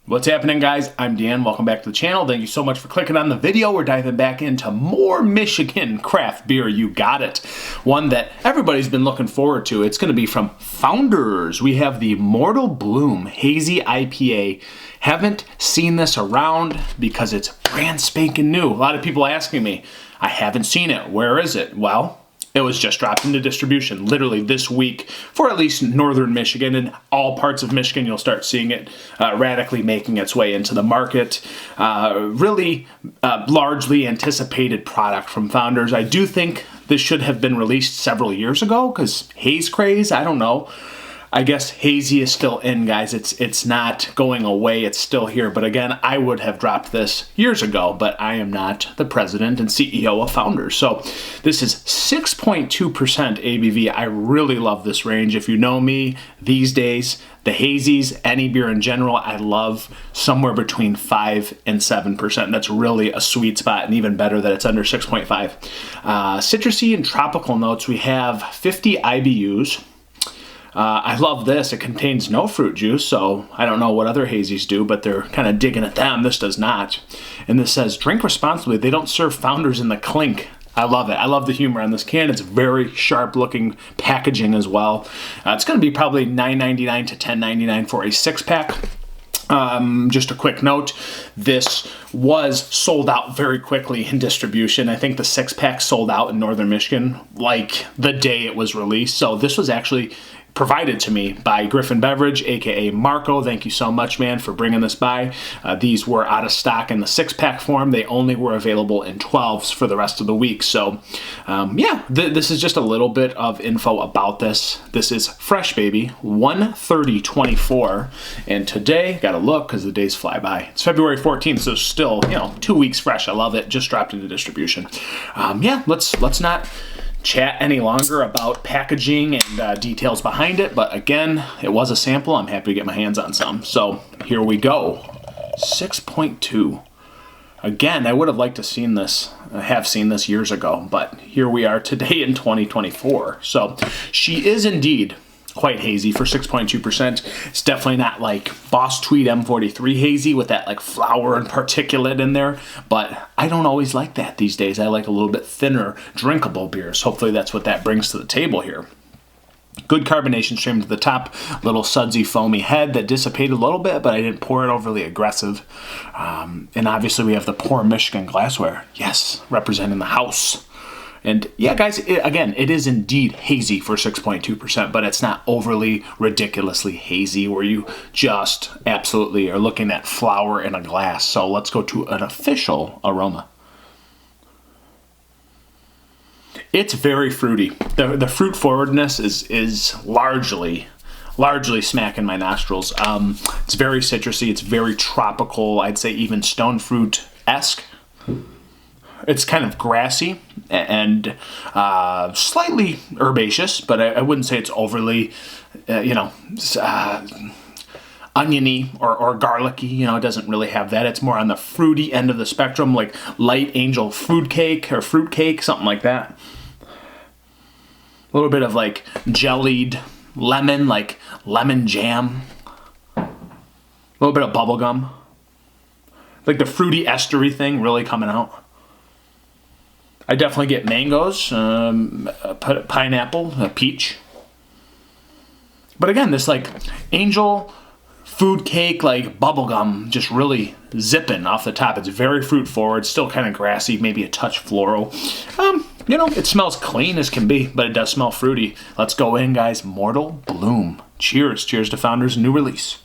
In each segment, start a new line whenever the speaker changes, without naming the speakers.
What's happening, guys? I'm Dan. Welcome back to the channel. Thank you so much for clicking on the video. We're diving back into more Michigan craft beer. You got it. One that everybody's been looking forward to. It's going to be from Founders. We have the Mortal Bloom Hazy IPA. Haven't seen this around because it's brand spanking new. A lot of people asking me, I haven't seen it. Where is it? Well, it was just dropped into distribution literally this week for at least northern Michigan, and all parts of Michigan you'll start seeing it radically making its way into the market. Really largely anticipated product from Founders. I do think this should have been released several years ago because haze craze, I don't know. I guess hazy is still in, guys. It's not going away. It's still here. But again, I would have dropped this years ago, but I am not the president and CEO of Founders. So this is 6.2% ABV. I really love this range. If you know me these days, the hazies, any beer in general, I love somewhere between 5 and 7%. That's really a sweet spot, and even better that it's under 6.5. Citrusy and tropical notes, we have 50 IBUs. I love this. It contains no fruit juice, so I don't know what other hazies do, but they're kind of digging at them. This does not. And this says, drink responsibly. They don't serve Founders in the clink. I love it. I love the humor on this can. It's very sharp looking packaging as well. It's going to be probably $9.99 to $10.99 for a 6-pack. Just a quick note, this was sold out very quickly in distribution. I think the 6-pack sold out in northern Michigan like the day it was released. So this was actually provided to me by Griffin Beverage, aka Marco. Thank you so much, man, for bringing this by. These were out of stock in the 6-pack form. They only were available in 12s for the rest of the week. So yeah, this is just a little bit of info about this. This is fresh, baby, 1/30/24, and today, gotta look because the days fly by. It's February 14th, so still, 2 weeks fresh. I love it. Just dropped into distribution. Yeah, let's not chat any longer about packaging and details behind it, but again, it was a sample. I'm happy to get my hands on some. So here we go. 6.2. Again, I would have liked to have seen this years ago, but here we are today in 2024. So she is indeed quite hazy for 6.2%. It's definitely not like Boss Tweed M43 hazy with that like flour and particulate in there, but I don't always like that these days. I like a little bit thinner, drinkable beers. Hopefully that's what that brings to the table here. Good carbonation stream to the top, little sudsy foamy head that dissipated a little bit, but I didn't pour it overly aggressive. And obviously we have the Pourmichigan glassware. Yes, representing the house. And yeah, guys, it is indeed hazy for 6.2%, but it's not overly ridiculously hazy where you just absolutely are looking at flour in a glass. So let's go to an official aroma. It's very fruity. The fruit forwardness is largely smacking my nostrils. It's very citrusy. It's very tropical. I'd say even stone fruit-esque. It's kind of grassy and slightly herbaceous, but I wouldn't say it's overly, oniony or garlicky. It doesn't really have that. It's more on the fruity end of the spectrum, like light angel fruit cake, something like that. A little bit of like jellied lemon, like lemon jam. A little bit of bubble gum. Like the fruity estery thing really coming out. I definitely get mangoes, pineapple, peach. But again, this like angel food cake, like bubblegum, just really zipping off the top. It's very fruit forward, still kind of grassy, maybe a touch floral. It smells clean as can be, but it does smell fruity. Let's go in, guys. Mortal Bloom. Cheers. Cheers to Founders' new release.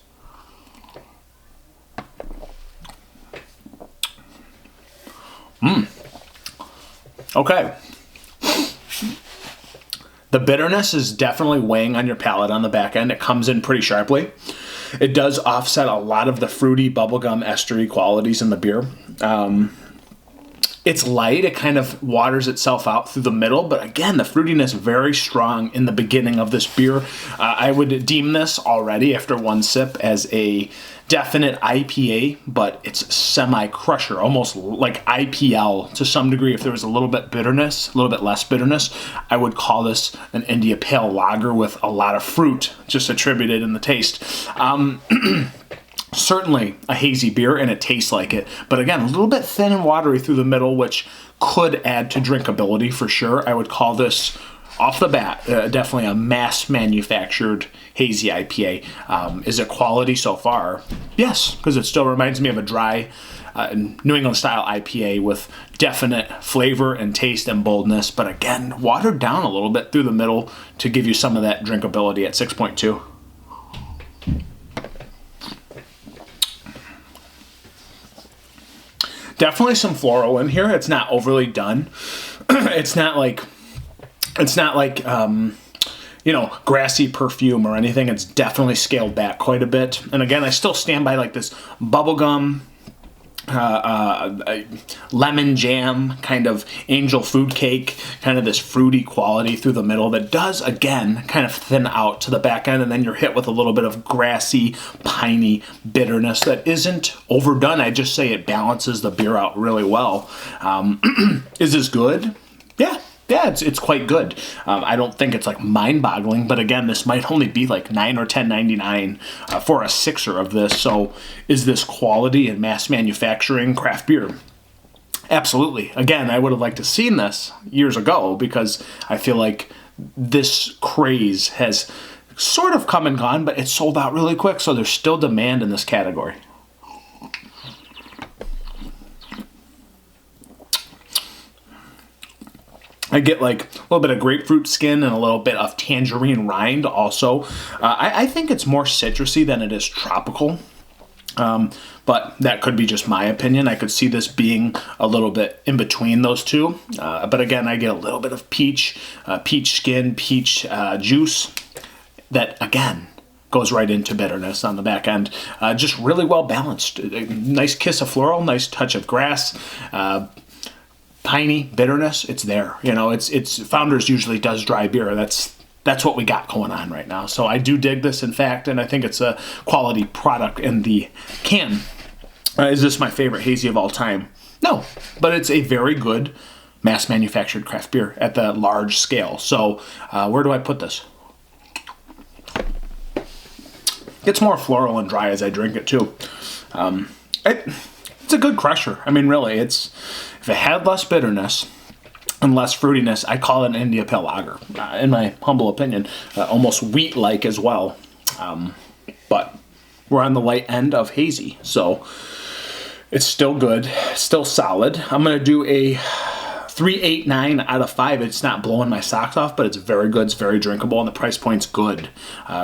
Okay. The bitterness is definitely weighing on your palate on the back end. It comes in pretty sharply. It does offset a lot of the fruity bubblegum estery qualities in the beer. It's light. It kind of waters itself out through the middle, but again, the fruitiness very strong in the beginning of this beer. I would deem this already after one sip as a definite IPA, but it's semi-crusher, almost like IPL to some degree. If there was a little bit bitterness, a little bit less bitterness, I would call this an India Pale Lager with a lot of fruit just attributed in the taste. certainly a hazy beer, and it tastes like it. But again, a little bit thin and watery through the middle, which could add to drinkability for sure. I would call this, off the bat, definitely a mass manufactured hazy IPA. Is it quality so far? Yes, because it still reminds me of a dry New England style IPA with definite flavor and taste and boldness, but again, watered down a little bit through the middle to give you some of that drinkability at 6.2. Definitely some floral in here. It's not overly done. It's not like you know, grassy perfume or anything. It's definitely scaled back quite a bit. And again, I still stand by like this bubblegum, lemon jam, kind of angel food cake, kind of this fruity quality through the middle that does, again, kind of thin out to the back end, and then you're hit with a little bit of grassy, piney bitterness that isn't overdone. I just say it balances the beer out really well. Is this good? Yeah, it's quite good. I don't think it's like mind-boggling, but again, this might only be like $9 or $10.99 for a sixer of this. So, is this quality and mass manufacturing craft beer? Absolutely. Again, I would have liked to seen this years ago because I feel like this craze has sort of come and gone, but it sold out really quick. So there's still demand in this category. I get like a little bit of grapefruit skin and a little bit of tangerine rind also. I think it's more citrusy than it is tropical, but that could be just my opinion. I could see this being a little bit in between those two. But again, I get a little bit of peach skin, peach juice that, again, goes right into bitterness on the back end. Just really well balanced. A nice kiss of floral, nice touch of grass. Piney bitterness, it's there. You know, it's Founders usually does dry beer. That's what we got going on right now. So I do dig this, in fact, and I think it's a quality product in the can. Is this my favorite hazy of all time? No, but it's a very good mass manufactured craft beer at the large scale. So where do I put this? Gets more floral and dry as I drink it too. It's a good crusher. I mean, really, if it had less bitterness and less fruitiness, I'd call it an India Pale Lager, in my humble opinion. Almost wheat-like as well. But we're on the light end of hazy, so it's still good, still solid. I'm going to do a 3.89 out of 5. It's not blowing my socks off, but it's very good. It's very drinkable, and the price point's good.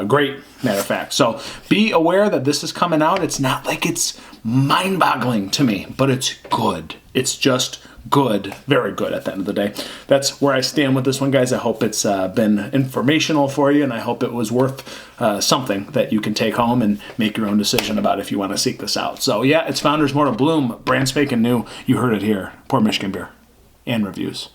Great, matter of fact. So be aware that this is coming out. It's not like it's mind-boggling to me, but it's good. It's just good, very good at the end of the day. That's where I stand with this one, guys. I hope it's been informational for you, and I hope it was worth something that you can take home and make your own decision about if you want to seek this out. So yeah, it's Founders More to Bloom, brand spanking new. You heard it here. Pourmichiganbeer and reviews.